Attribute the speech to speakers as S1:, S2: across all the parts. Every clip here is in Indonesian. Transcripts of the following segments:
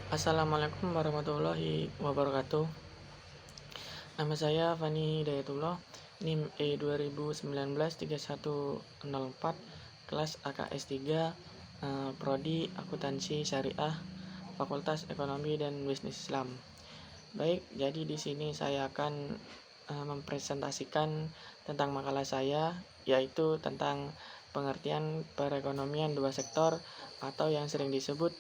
S1: Assalamualaikum warahmatullahi wabarakatuh. Nama saya Fani Hidayatullah, NIM E2019-3104, kelas AKS 3, Prodi Akuntansi Syariah, Fakultas Ekonomi dan Bisnis Islam. Baik, jadi di sini saya akan mempresentasikan tentang makalah saya, yaitu tentang pengertian perekonomian dua sektor atau yang sering disebut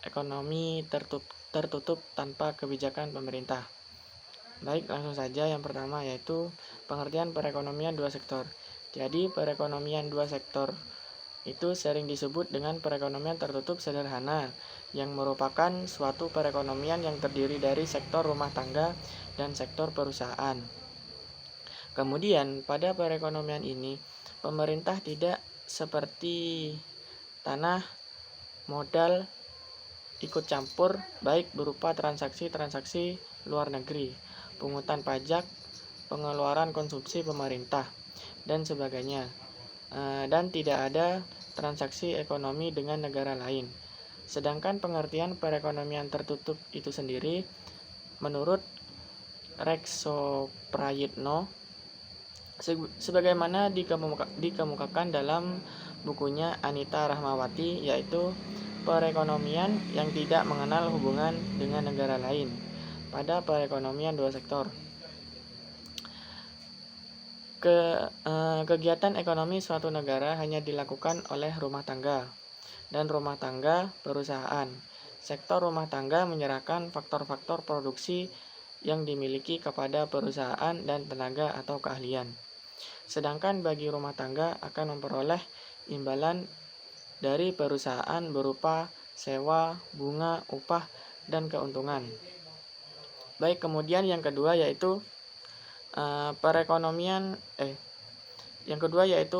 S1: ekonomi tertutup tanpa kebijakan pemerintah. Baik, langsung saja. Yang pertama yaitu pengertian perekonomian dua sektor. Jadi perekonomian dua sektor itu sering disebut dengan perekonomian tertutup sederhana, yang merupakan suatu perekonomian yang terdiri dari sektor rumah tangga dan sektor perusahaan. Kemudian pada perekonomian ini pemerintah tidak seperti tanah, modal ikut campur, baik berupa transaksi-transaksi luar negeri, pungutan pajak, pengeluaran konsumsi pemerintah, dan sebagainya. Dan tidak ada transaksi ekonomi dengan negara lain. Sedangkan pengertian perekonomian tertutup itu sendiri, menurut Rekso Prayitno, sebagaimana dikemukakan dalam bukunya Anita Rahmawati, yaitu perekonomian yang tidak mengenal hubungan dengan negara lain pada perekonomian dua sektor. Kegiatan ekonomi suatu negara hanya dilakukan oleh rumah tangga dan rumah tangga perusahaan. Sektor rumah tangga menyerahkan faktor-faktor produksi yang dimiliki kepada perusahaan dan tenaga atau keahlian. Sedangkan bagi rumah tangga akan memperoleh imbalan dari perusahaan berupa sewa, bunga, upah, dan keuntungan. Baik, kemudian yang kedua yaitu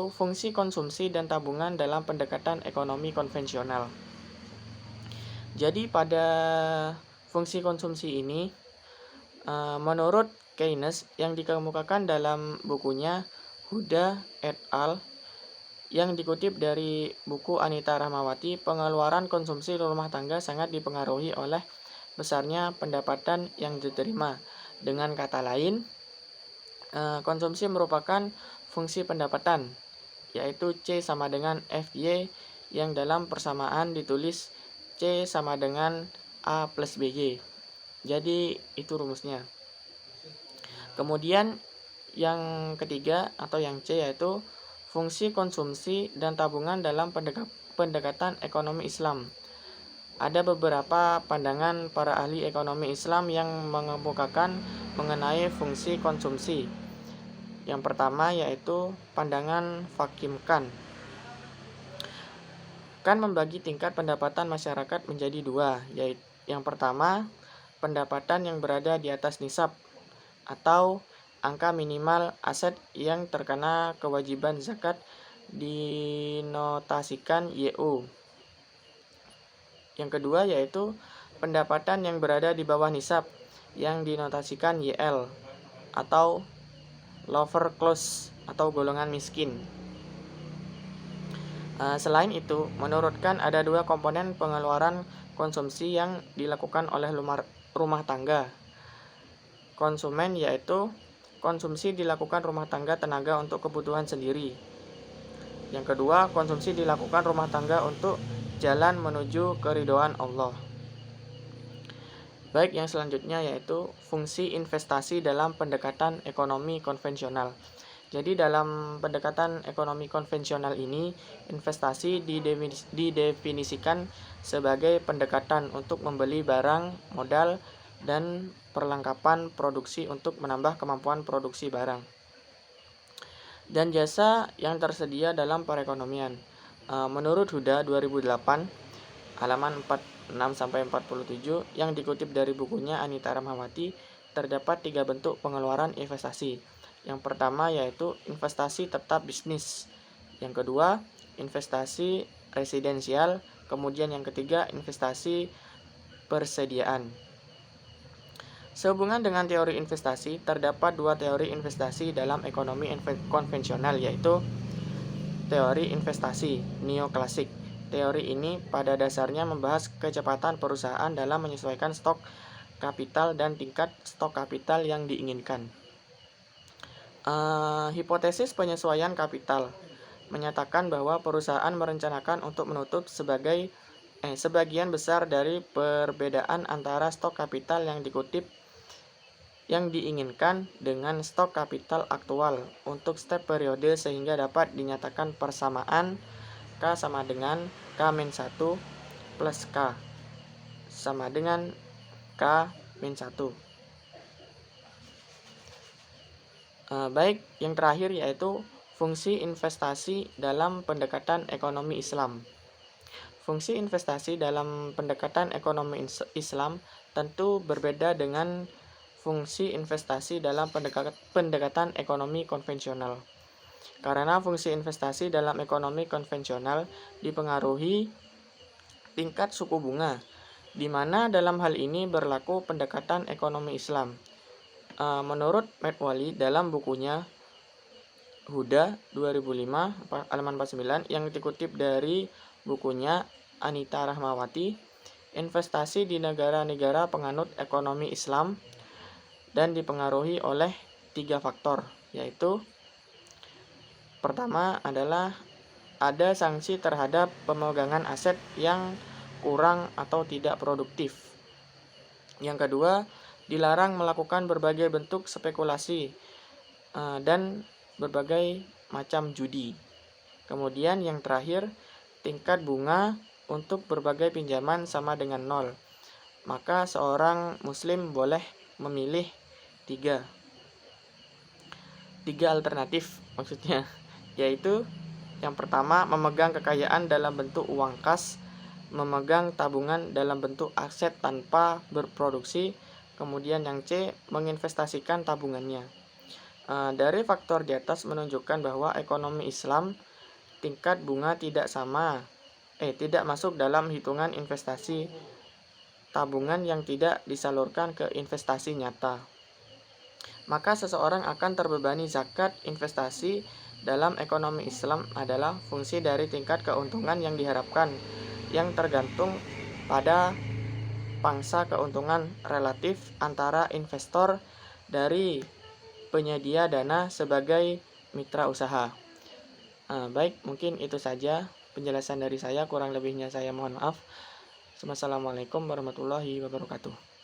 S1: fungsi konsumsi dan tabungan dalam pendekatan ekonomi konvensional. Jadi pada fungsi konsumsi ini, menurut Keynes yang dikemukakan dalam bukunya Huda et al. Yang dikutip dari buku Anita Rahmawati, pengeluaran konsumsi rumah tangga sangat dipengaruhi oleh besarnya pendapatan yang diterima. Dengan kata lain, konsumsi merupakan fungsi pendapatan, yaitu C sama dengan FY, yang dalam persamaan ditulis C sama dengan A plus BY. Jadi itu rumusnya. Kemudian yang ketiga atau yang C yaitu fungsi konsumsi dan tabungan dalam pendekatan ekonomi Islam. Ada beberapa pandangan para ahli ekonomi Islam yang mengemukakan mengenai fungsi konsumsi. Yang pertama yaitu pandangan Fakim Khan. Khan membagi tingkat pendapatan masyarakat menjadi dua, yaitu yang pertama, pendapatan yang berada di atas nisab atau angka minimal aset yang terkena kewajiban zakat dinotasikan YU. Yang kedua yaitu pendapatan yang berada di bawah nisab yang dinotasikan YL atau lower class atau golongan miskin. Selain itu, menurut Khan ada dua komponen pengeluaran konsumsi yang dilakukan oleh rumah tangga konsumen, yaitu konsumsi dilakukan rumah tangga tenaga untuk kebutuhan sendiri. Yang kedua, konsumsi dilakukan rumah tangga untuk jalan menuju keridhaan Allah. Baik, yang selanjutnya yaitu fungsi investasi dalam pendekatan ekonomi konvensional. Jadi dalam pendekatan ekonomi konvensional ini, investasi didefinisikan sebagai pendekatan untuk membeli barang, modal, dan perlengkapan produksi untuk menambah kemampuan produksi barang dan jasa yang tersedia dalam perekonomian. Menurut Huda 2008 halaman 46-47 yang dikutip dari bukunya Anita Rahmawati, terdapat 3 bentuk pengeluaran investasi. Yang pertama yaitu investasi tetap bisnis, yang kedua investasi residensial, kemudian yang ketiga investasi persediaan. Sehubungan dengan teori investasi, terdapat dua teori investasi dalam ekonomi konvensional, yaitu teori investasi neoklasik Teori ini pada dasarnya membahas kecepatan perusahaan dalam menyesuaikan stok kapital dan tingkat stok kapital yang diinginkan. Hipotesis penyesuaian kapital menyatakan bahwa perusahaan merencanakan untuk menutup sebagian besar dari perbedaan antara stok kapital yang diinginkan dengan stok kapital aktual untuk setiap periode sehingga dapat dinyatakan persamaan K sama dengan K-1 plus K sama dengan K-1. Baik, yang terakhir yaitu fungsi investasi dalam pendekatan ekonomi Islam. Fungsi investasi dalam pendekatan ekonomi Islam tentu berbeda dengan fungsi investasi dalam pendekatan ekonomi konvensional. Karena fungsi investasi dalam ekonomi konvensional dipengaruhi tingkat suku bunga, di mana dalam hal ini berlaku pendekatan ekonomi Islam. Menurut Medwali dalam bukunya Huda 2005 halaman 49 yang dikutip dari bukunya Anita Rahmawati, investasi di negara-negara penganut ekonomi Islam dan dipengaruhi oleh 3 faktor, yaitu pertama adalah ada sanksi terhadap pemegangan aset yang kurang atau tidak produktif. Yang kedua, dilarang melakukan berbagai bentuk spekulasi dan berbagai macam judi. Kemudian yang terakhir, tingkat bunga untuk berbagai pinjaman sama dengan 0. Maka seorang muslim boleh memilih tiga alternatif maksudnya, yaitu yang pertama memegang kekayaan dalam bentuk uang kas, memegang tabungan dalam bentuk aset tanpa berproduksi, kemudian yang C menginvestasikan tabungannya. Dari faktor di atas menunjukkan bahwa ekonomi Islam tingkat bunga tidak masuk dalam hitungan investasi tabungan yang tidak disalurkan ke investasi nyata. Maka seseorang akan terbebani zakat investasi dalam ekonomi Islam adalah fungsi dari tingkat keuntungan yang diharapkan, yang tergantung pada pangsa keuntungan relatif antara investor dari penyedia dana sebagai mitra usaha. Baik, mungkin itu saja penjelasan dari saya, kurang lebihnya saya mohon maaf. Wassalamualaikum warahmatullahi wabarakatuh.